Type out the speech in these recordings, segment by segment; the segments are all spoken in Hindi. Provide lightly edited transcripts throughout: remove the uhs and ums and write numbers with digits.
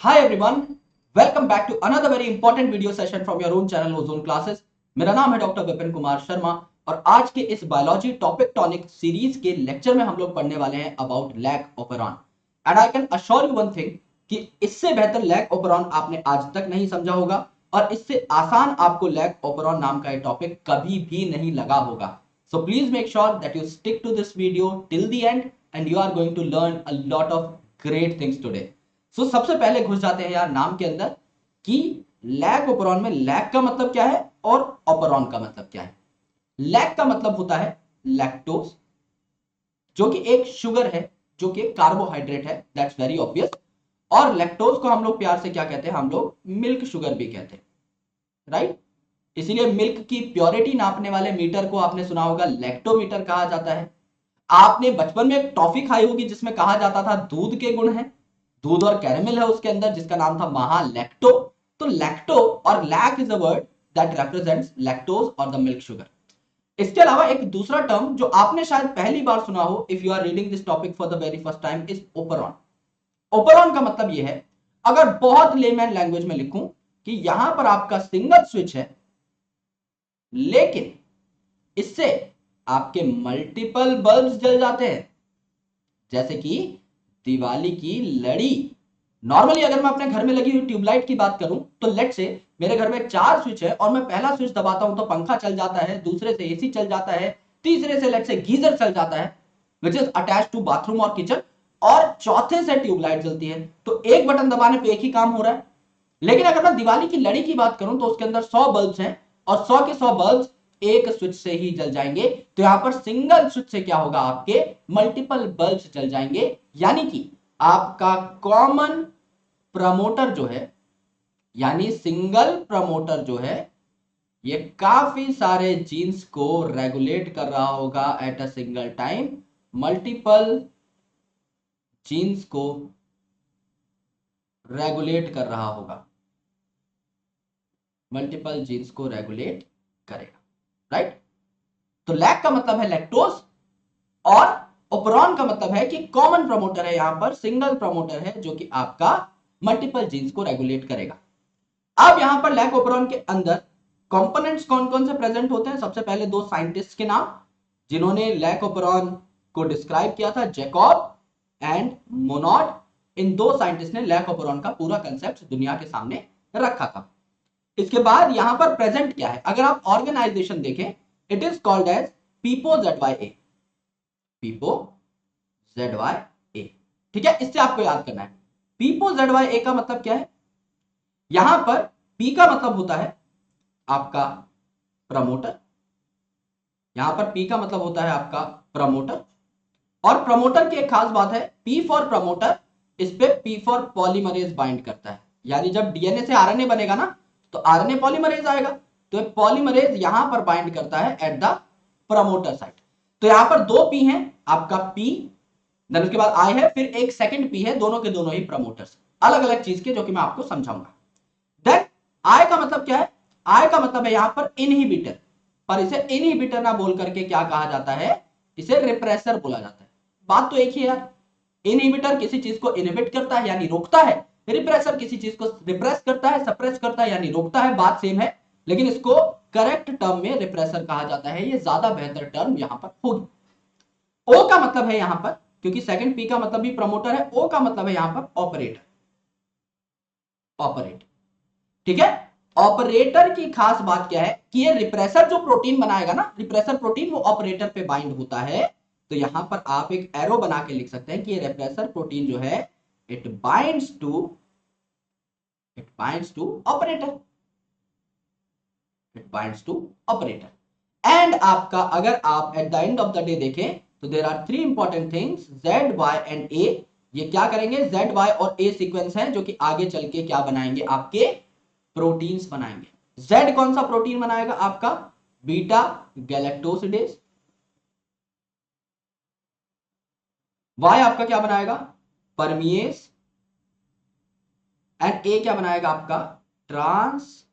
Hi everyone, welcome back to another very important video session from your own channel Ozone Classes। मेरा नाम है डॉक्टर विपिन कुमार शर्मा और आज के इस बायोलॉजी टॉपिक टॉनिक सीरीज के लेक्चर में हम लोग पढ़ने वाले हैं about lac operon. And I can assure you one thing कि इससे बेहतर लैक ऑपेरॉन आपने आज तक नहीं समझा होगा और इससे आसान आपको लैक ऑपेरॉन नाम का ये टॉपिक कभी भी नहीं लगा होगा। So please make sure that you stick to this video till the end and you are going to learn a lot of great things today. सबसे पहले घुस जाते हैं यार नाम के अंदर कि लैक ऑपेरॉन में लैक का मतलब क्या है और ऑपेरॉन का मतलब क्या है। लैक का मतलब होता है लैक्टोज, जो कि एक शुगर है, जो कि कार्बोहाइड्रेट है, दैट्स वेरी ऑब्वियस। और लैक्टोज को हम लोग प्यार से क्या कहते हैं, हम लोग मिल्क शुगर भी कहते हैं, राइट। इसीलिए मिल्क की प्योरिटी नापने वाले मीटर को आपने सुना होगा लैक्टोमीटर कहा जाता है। आपने बचपन में एक टॉफी खाई होगी जिसमें कहा जाता था दूध के गुण है, दूध और कैरेमल है उसके अंदर, जिसका नाम था महालैक्टो। तो लैक्टो और lac is a word that represents lactose और द मिल्क शुगर। इसके अलावा एक दूसरा टर्म जो आपने शायद पहली बार सुना हो if you are reading this topic for the very first time is operon. Operon का मतलब यह है, अगर बहुत लेमैन लैंग्वेज में लिखूं, कि यहां पर आपका सिंगल स्विच है लेकिन इससे आपके मल्टीपल बल्ब्स जल जाते हैं, जैसे कि दिवाली की लड़ी। नॉर्मली अगर मैं अपने घर में लगी हुई ट्यूबलाइट की बात करूं तो लेट से मेरे घर में 4 स्विच है और मैं पहला स्विच दबाता हूं तो पंखा चल जाता है, दूसरे से एसी चल जाता है, तीसरे से लेट से गीजर चल जाता है which is attach to bathroom और किचन, और चौथे से ट्यूबलाइट जलती है। तो एक बटन दबाने पे एक ही काम हो रहा है। लेकिन अगर मैं दिवाली की लड़ी की बात करूं तो उसके अंदर 100 बल्ब हैं और 100 के 100 बल्ब एक स्विच से ही जल जाएंगे। तो यहां पर सिंगल स्विच से क्या होगा, आपके मल्टीपल बल्ब जल जाएंगे। यानी कि आपका कॉमन प्रमोटर जो है, यानी सिंगल प्रमोटर जो है, ये काफी सारे जीन्स को रेगुलेट कर रहा होगा at a single time. Multiple genes को रेगुलेट कर रहा होगा, मल्टीपल जीन्स को रेगुलेट करेगा, राइट। तो लैक का मतलब है लैक्टोज और ओपेरॉन का मतलब है कि कॉमन प्रमोटर है, यहां पर सिंगल प्रमोटर है जो कि आपका मल्टीपल जीन्स को रेगुलेट करेगा। अब यहां पर लैक ओपेरॉन के अंदर कंपोनेंट्स कौन कौन से प्रेजेंट होते हैं। सबसे पहले दो साइंटिस्ट के नाम जिन्होंने लैक ओपेरॉन को डिस्क्राइब किया था, जैकब एंड मोनोड। इन दो साइंटिस्ट ने लैक ओपेरॉन का पूरा कंसेप्ट दुनिया के सामने रखा था। इसके बाद यहां पर प्रेजेंट क्या है, अगर आप ऑर्गेनाइजेशन देखें, it is called as P O Z Y A, P O Z Y A. ठीक है, इससे आपको याद करना है पीपो जेड वाई ए का मतलब क्या है। यहां पर पी का मतलब होता है आपका प्रमोटर, यहां पर पी का मतलब होता है आपका प्रमोटर। और प्रमोटर की एक खास बात है, पी फॉर प्रमोटर, इस पे पी फॉर पॉलीमरेज बाइंड करता है। यानी जब डीएनए से आरएनए बनेगा ना तो आरएनए पॉलीमरेज आएगा, तो पॉलीमरेज यहां पर बाइंड करता है एट द प्रमोटर साइट। तो यहां पर दो पी हैं, आपका पी देन उसके बाद आई है, फिर एक सेकंड पी है, दोनों के दोनों ही प्रमोटर्स, अलग अलग चीज के, जो कि मैं आपको समझाऊंगा। देन आई का मतलब क्या है, आई का मतलब है यहां पर इनहिबिटर, पर इसे इनहिबिटर ना बोल करके क्या कहा जाता है, इसे रिप्रेसर बोला जाता है। बात तो एक ही है यार, इनहिबिटर किसी चीज को इनहिबिट करता है यानी रोकता है, रिप्रेसर किसी चीज को रिप्रेस करता है, सप्रेस करता है यानी रोकता है, बात सेम है। लेकिन इसको करेक्ट टर्म में रिप्रेसर कहा जाता है, ये ज्यादा बेहतर टर्म यहां पर होगी। ओ का मतलब है यहां पर, क्योंकि सेकंड पी का मतलब भी प्रमोटर है, ओ का मतलब है यहां पर ऑपरेटर, ऑपरेट। ठीक है, ऑपरेटर की खास बात क्या है कि ये रिप्रेसर जो प्रोटीन बनाएगा ना, रिप्रेसर प्रोटीन वो ऑपरेटर पे बाइंड होता है। तो यहां पर आप एक एरो बना के लिख सकते हैं कि ये रिप्रेसर प्रोटीन जो है it binds to, it binds to operator, it binds to operator. And आपका अगर आप at the end of the day देखें तो there are three important things, Z Y and A. ये क्या करेंगे, जेड वाई और ए सीक्वेंस है जो कि आगे चल के क्या बनाएंगे, आपके प्रोटीन्स बनाएंगे। जेड कौन सा प्रोटीन बनाएगा, आपका बीटा गैलेक्टोसिडेज। वाई आपका क्या बनाएगा, परमिएस। एंड ए क्या बनाएगा आपका, ट्रांस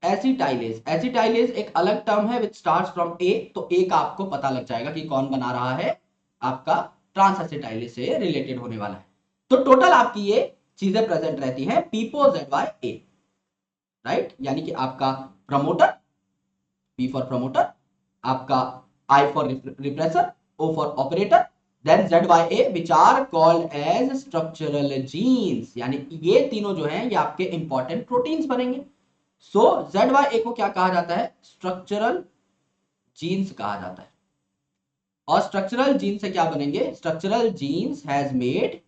एसिटाइलेज। एसिटाइलेज एक अलग टर्म है विच स्टार्ट्स फ्रॉम ए, तो ए का आपको पता लग जाएगा कि कौन बना रहा है, आपका ट्रांस एसिटाइलेज से रिलेटेड होने वाला है। तो टोटल आपकी ये चीजें प्रेजेंट रहती हैं पीपो ZYA, राइट। यानी कि आपका प्रमोटर, P फॉर प्रमोटर, आपका I for repressor, O for operator, then ZYA which are called as structural genes. यानी ये तीनों जो हैं ये आपके इंपॉर्टेंट प्रोटीन्स बनेंगे। सो ZYA को क्या कहा जाता है? स्ट्रक्चरल जीन्स कहा जाता है। और स्ट्रक्चरल जीन से क्या बनेंगे? Structural genes has made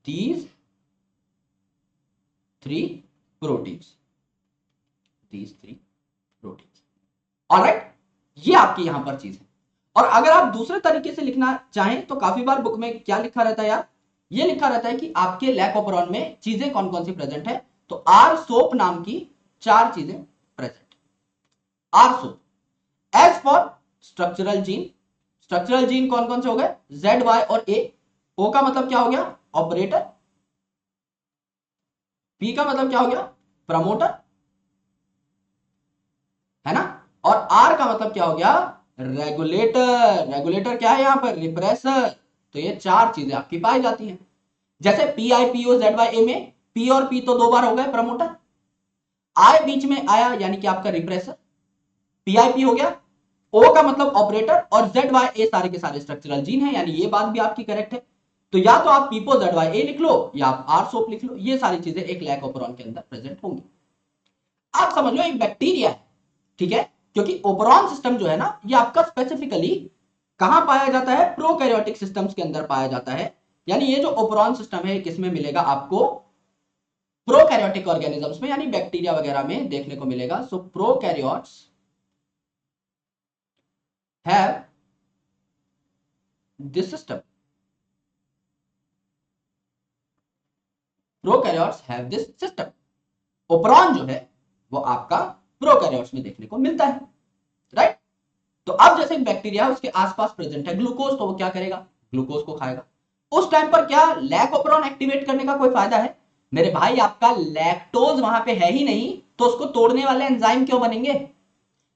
these three proteins, these three proteins, alright. ये आपकी यहां पर चीज है। और अगर आप दूसरे तरीके से लिखना चाहें तो काफी बार बुक में क्या लिखा रहता है यार? ये लिखा रहता है कि आपके लैकोपेरॉन में चीजें कौन कौन सी प्रेजेंट है, तो आर सोप नाम की 4 चीजें प्रेजेंट, आर सोप। As for structural gene, structural gene कौन कौन से हो गए? ZY और A। O का मतलब क्या हो गया? ऑपरेटर। P का मतलब क्या हो गया? प्रमोटर, है ना। और R का मतलब क्या हो गया? रेगुलेटर। रेगुलेटर क्या है यहां पर? रिप्रेसर। तो ये 4 चीजें आपकी पाई जाती हैं। जैसे PIPOZYA में P और P तो 2 बार हो गए प्रमोटर, I बीच में आया यानी कि आपका रिप्रेसर, PIP हो गया, O का मतलब ऑपरेटर, और ZYA सारे के सारे स्ट्रक्चरल जीन है। यानी ये बात भी आपकी करेक्ट है। तो या तो आप पीपो ZYA लिख लो या आप आर सोप लिख लो, ये सारी चीजें एक लैकोपेरॉन के अंदर प्रेजेंट होंगी। आप समझ लो एक बैक्टीरिया है, ठीक है, क्योंकि ओपेरॉन सिस्टम जो है ना ये आपका स्पेसिफिकली कहां पाया जाता है? प्रोकैरियोटिक सिस्टम्स के अंदर पाया जाता है। यानी ये जो ओपेरॉन सिस्टम है किसमें मिलेगा आपको? प्रोकैरियोटिक ऑर्गेनिजम्स में, यानी बैक्टीरिया वगैरह में देखने को मिलेगा। So prokaryotes have this system, prokaryotes have this system. Operon जो है वो आपका प्रोकैरियोट्स में देखने को मिलता है, राइट। तो अब जैसे बैक्टीरिया उसके आसपास प्रेजेंट है ग्लूकोज, तो वो क्या करेगा? ग्लूकोज को खाएगा। उस टाइम पर क्या लैकोपेरॉन एक्टिवेट करने का कोई फायदा है? मेरे भाई आपका लैक्टोज वहां पे है ही नहीं, तो उसको तोड़ने वाले एंजाइम क्यों बनेंगे?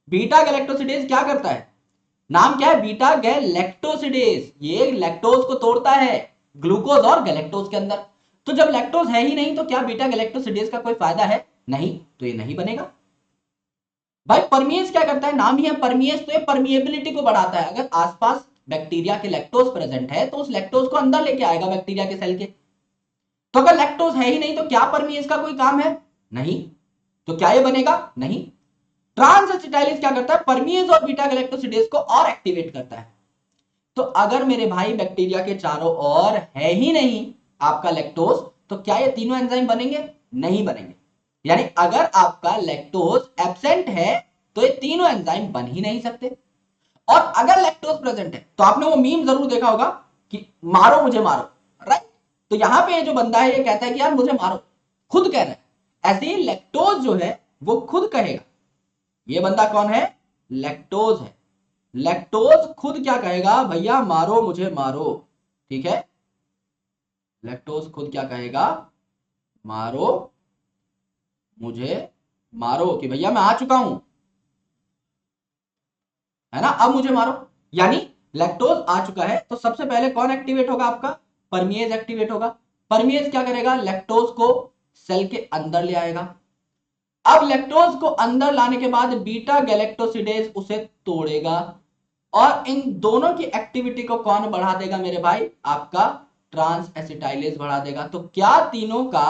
बीटा गैलेक्टोसिडेज क्या करता है? नाम क्या है? Beta galactosidase. ये लैक्टोज को तोड़ता है ग्लूकोज और गैलेक्टोज के अंदर। तो जब लैक्टोज है ही नहीं तो क्या बीटा गैलेक्टोसिडेज का कोई फायदा है? नहीं, तो ये नहीं बनेगा। भाई परमिएज क्या करता है? नाम ही है परमिएज, तो ये परमिएबिलिटी को बढ़ाता है। अगर आसपास बैक्टीरिया के लैक्टोज प्रेजेंट है तो उस लैक्टोज को अंदर लेके आएगा बैक्टीरिया के सेल के। तो अगर लैक्टोज है ही नहीं तो क्या परमिएज का कोई काम है? नहीं। तो क्या ये बनेगा? नहीं। ट्रांस एसिटाइलेज क्या करता है? परमिएज और बीटा गैलेक्टोसिडेज को और एक्टिवेट करता है। तो अगर मेरे भाई बैक्टीरिया के चारों ओर है ही नहीं आपका लैक्टोज, तो क्या ये तीनों एंजाइम बनेंगे? नहीं बनेंगे। यानी अगर आपका लैक्टोज एब्सेंट है तो ये तीनों एंजाइम बन ही नहीं सकते। और अगर लैक्टोज प्रेजेंट है तो आपने वो मीम जरूर देखा होगा कि मारो मुझे मारो, राइट। तो यहां पे ये जो बंदा है ये कहता है कि यार मुझे मारो, खुद कह रहा है। ऐसे ही लैक्टोज जो है वो खुद कहेगा। ये बंदा कौन है? लैक्टोज है। लैक्टोज खुद क्या कहेगा? भैया मारो मुझे मारो, ठीक है। लैक्टोज खुद क्या कहेगा? मारो मुझे मारो, कि भैया मैं आ चुका हूं, है ना, अब मुझे मारो। यानी लैक्टोज आ चुका है तो सबसे पहले कौन एक्टिवेट होगा आपका? परमिएज एक्टिवेट होगा। परमिएज क्या करेगा? लैक्टोज को सेल के अंदर ले आएगा। अब लैक्टोज को अंदर लाने के बाद बीटा गैलेक्टोसिडेज उसे तोड़ेगा, और इन दोनों की एक्टिविटी को कौन बढ़ा देगा मेरे भाई? आपका ट्रांस एसिटाइलेज बढ़ा देगा। तो क्या तीनों का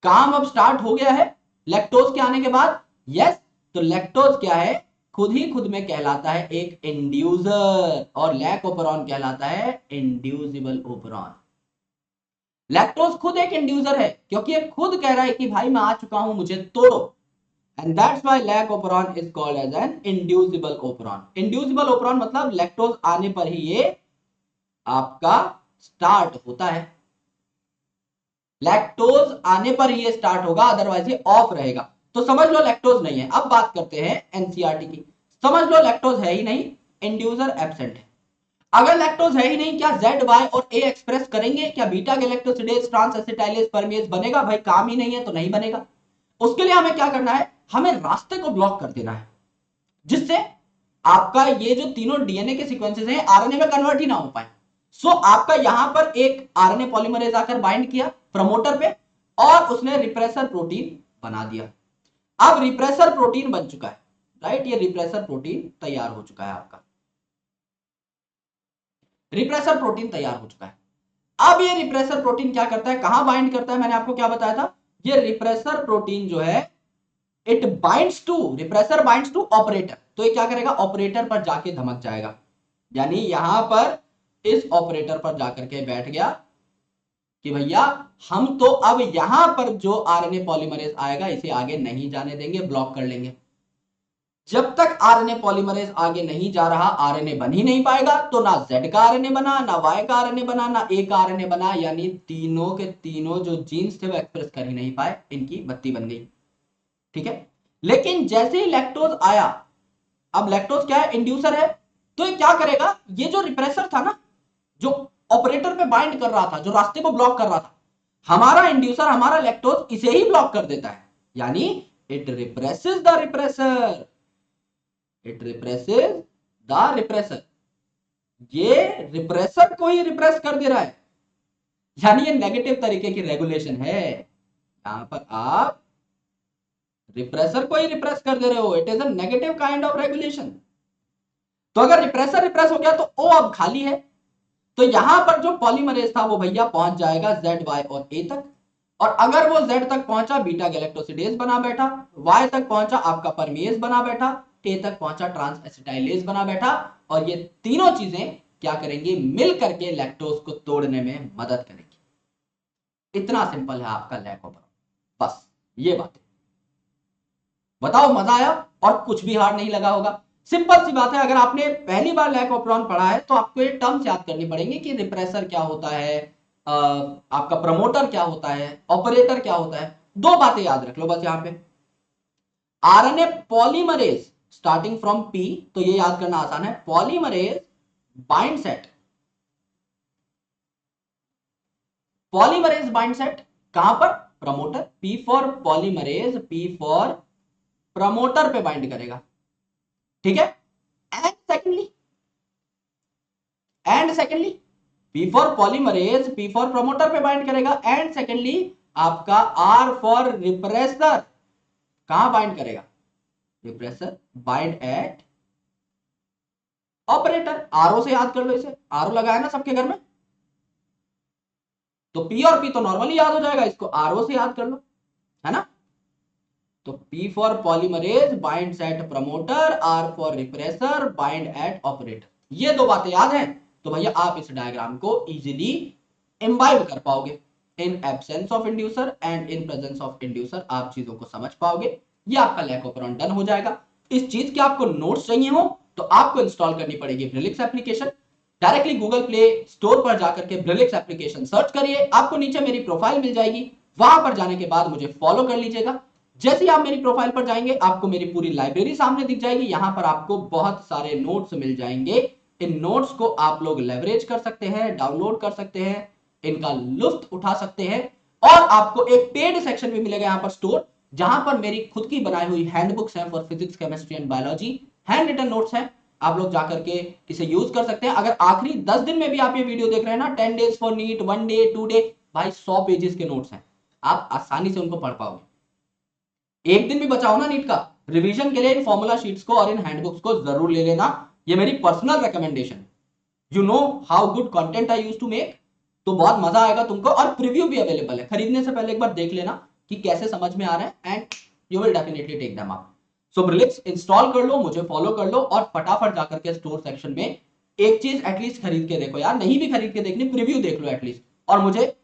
काम अब स्टार्ट हो गया है लैक्टोज के आने के बाद? यस। तो लैक्टोज क्या है? खुद ही खुद में कहलाता है एक इंड्यूसर, और लैकोपेरॉन कहलाता है इंड्यूसिबल ओपेरॉन। लैक्टोज खुद एक इंड्यूसर है क्योंकि ये खुद कह रहा है कि भाई मैं आ चुका हूं, मुझे तोड़ो। And that's why lac operon is called as an inducible operon. Inducible operon मतलब लैक्टोज आने पर ही ये आपका स्टार्ट होता है। लैक्टोज आने पर ये स्टार्ट होगा, अदरवाइज ये ऑफ रहेगा। तो समझ लो लैक्टोज नहीं है। अब बात करते हैं एनसीईआरटी की। समझ लो लैक्टोज है ही नहीं, इंड्यूसर एब्सेंट है। अगर लैक्टोज है ही नहीं, क्या जेड वाई और ए एक्सप्रेस करेंगे? क्या बीटा गैलेक्टोसिडेज ट्रांस एसिटाइलेज परमेज बनेगा? भाई काम ही नहीं है तो नहीं बनेगा। उसके लिए हमें क्या करना है? हमें रास्ते को ब्लॉक कर देना है, जिससे आपका ये जो तीनों डीएनए के सीक्वेंसेस हैं आरएनए में कन्वर्ट ही ना हो पाए। सो आपका यहां पर एक आरएनए पॉलीमरेज आकर बाइंड किया प्रमोटर पे और उसने रिप्रेसर प्रोटीन बना दिया। अब रिप्रेसर प्रोटीन बन चुका है, राइट, ये रिप्रेसर प्रोटीन तैयार हो चुका है, आपका रिप्रेसर प्रोटीन तैयार हो चुका है। अब ये रिप्रेसर प्रोटीन क्या करता है, कहां बाइंड करता है, मैंने आपको क्या बताया था, ये रिप्रेसर प्रोटीन जो है it binds to, repressor binds to operator, तो ये क्या करेगा, ऑपरेटर पर जाके धमक जाएगा, यानी यहां पर इस ऑपरेटर पर जाकर के बैठ गया कि भैया हम तो अब यहां पर जो आरएनए पॉलीमरेज आएगा इसे आगे नहीं जाने देंगे, ब्लॉक कर लेंगे। जब तक आरएनए पॉलीमरेज आगे नहीं जा रहा आरएनए बन ही नहीं पाएगा, तो ना जेड का आरएनए बना, ना वाई का आरएनए बना, ना ए का आरएनए बना, यानी तीनों के तीनों जो जीन्स थे वो एक्सप्रेस कर ही नहीं पाए, इनकी बत्ती बन गई। ठीक है, लेकिन जैसे ही लैक्टोज आया, अब लैक्टोज क्या है, इंड्यूसर है, तो ये क्या करेगा, ये जो रिप्रेसर था ना, जो ऑपरेटर पे बाइंड कर रहा था, जो रास्ते को ब्लॉक कर रहा था, हमारा इंड्यूसर, हमारा लैक्टोज इसे ही ब्लॉक कर देता है, यानी it represses the repressor, it represses the repressor, ये रिप्रेसर को ही रिप्रेस कर दे रहा है, यानी ये नेगेटिव तरीके की रेगुलेशन है, यहां पर आप रिप्रेसर को ही रिप्रेस कर दे रहे हो, it is a negative kind of regulation. तो अगर रिप्रेसर रिप्रेस हो गया तो ओ अब खाली है, तो यहां पर जो पॉलीमरेज था वो भैया पहुंच जाएगा जेड वाई और ए तक, और अगर वो जेड तक पहुंचा बीटा गैलेक्टोसिडेज बना बैठा, वाई तक पहुंचा आपका परमेज बना बैठा, ए तक पहुंचा ट्रांस एसिटाइलेज बना बैठा, और ये तीनों चीजें क्या करेंगी, मिल करके लैक्टोज को तोड़ने में मदद करेंगी। इतना सिंपल है आपका लैकोपेरॉन, बस ये बात है। बताओ मजा आया और कुछ भी हार्ड नहीं लगा होगा, सिंपल सी बात है। अगर आपने पहली बार लैकोपेरॉन पढ़ा है तो आपको ये टर्म्स याद करनी पड़ेंगे कि रिप्रेसर क्या होता है, आपका प्रमोटर क्या होता है, ऑपरेटर क्या होता है, दो बातें याद रख लो बस यहां पे। RNA polymerase starting from P, तो ये याद करना आसान है, polymerase binds at, polymerase binds at कहां पर, promoter, P for polymerase, P for promoter पे बाइंड करेगा, ठीक है। And secondly, and secondly P for polymerase, P for promoter पे बाइंड करेगा, एंड सेकेंडली आपका आर फॉर रिप्रेसर कहां बाइंड करेगा, repressor bind at operator. RO से याद कर लो इसे, आरओ लगाया ना सबके घर में, तो पी और पी तो नॉर्मली याद हो जाएगा, इसको आरओ से याद कर लो, है ना। तो P for polymerase binds at promoter, R for repressor bind at operator, ये दो बातें याद हैं तो भैया आप इस डायग्राम को इजीली इम्बाइब कर पाओगे। In absence of inducer and in presence of inducer आप चीजों को समझ पाओगे, ये आपका लैकोपेरॉन डन हो जाएगा। इस चीज के आपको नोट्स चाहिए हो तो आपको इंस्टॉल करनी पड़ेगी ब्रिलिक्स application. Directly Google Play Store पर जाकर के ब्रिलिक्स एप्लीकेशन सर्च करिए, आपको नीचे मेरी प्रोफाइल मिल जाएगी, वहां पर जाने के बाद मुझे फॉलो कर लीजिएगा। जैसे ही आप मेरी प्रोफाइल पर जाएंगे आपको मेरी पूरी लाइब्रेरी सामने दिख जाएगी, यहां पर आपको बहुत सारे नोट्स मिल जाएंगे, इन नोट्स को आप लोग लेवरेज कर सकते हैं, डाउनलोड कर सकते हैं, इनका लुत्फ उठा सकते हैं, और आपको एक पेड सेक्शन भी मिलेगा यहां पर स्टोर, जहां पर मेरी खुद की बनाई हुई हैंडबुक्स हैं for physics chemistry and biology, hand written notes हैं, आप लोग जाकर के इसे यूज कर सकते हैं। अगर आखिरी 10 दिन में भी आप ये वीडियो देख रहे हैं ना, 10 days for NEET, 1 day 2 day, भाई 100 पेजेस के नोट्स हैं, आप आसानी से उनको पढ़ पाओगे। एक दिन भी बचाओ ना नीट का, रिवीजन के लिए इन फॉर्मूला शीट्स को और इन हैंडबुक्स को जरूर ले लेना, ये मेरी personal recommendation. You know how good content I used to make, तो बहुत मजा आएगा तुमको, और प्रीव्यू भी अवेलेबल है, खरीदने से पहले एक बार देख लेना कि कैसे समझ में आ रहा है, and you will definitely take them up. So ब्रिलिक्स इंस्टॉल कर लो, मुझे फॉलो कर लो, और फटाफट जाकर के स्टोर सेक्शन में एक चीज एटलीस्ट खरीद के देखो यार, नहीं भी खरीद के देखनी, प्रीव्यू देख लो एटलीस्ट, और मुझे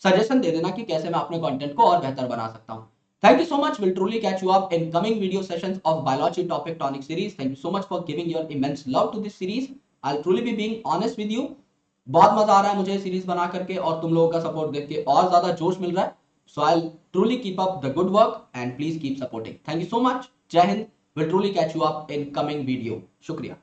सजेशन दे देना कि कैसे मैं अपने कंटेंट को और बेहतर बना सकता हूं। Thank you so much. We'll truly catch you up in coming video sessions of biology topic tonic series. Thank you so much for giving your immense love to this series. I'll truly be being honest with you. बहुत मजा आ रहा है मुझे सीरीज बना करके, और तुम लोगों का सपोर्ट देख के और ज्यादा जोश मिल रहा है। So I'll truly keep up the good work and please keep supporting. Thank you so much. जय Hind. We'll truly catch you up in coming video. शुक्रिया.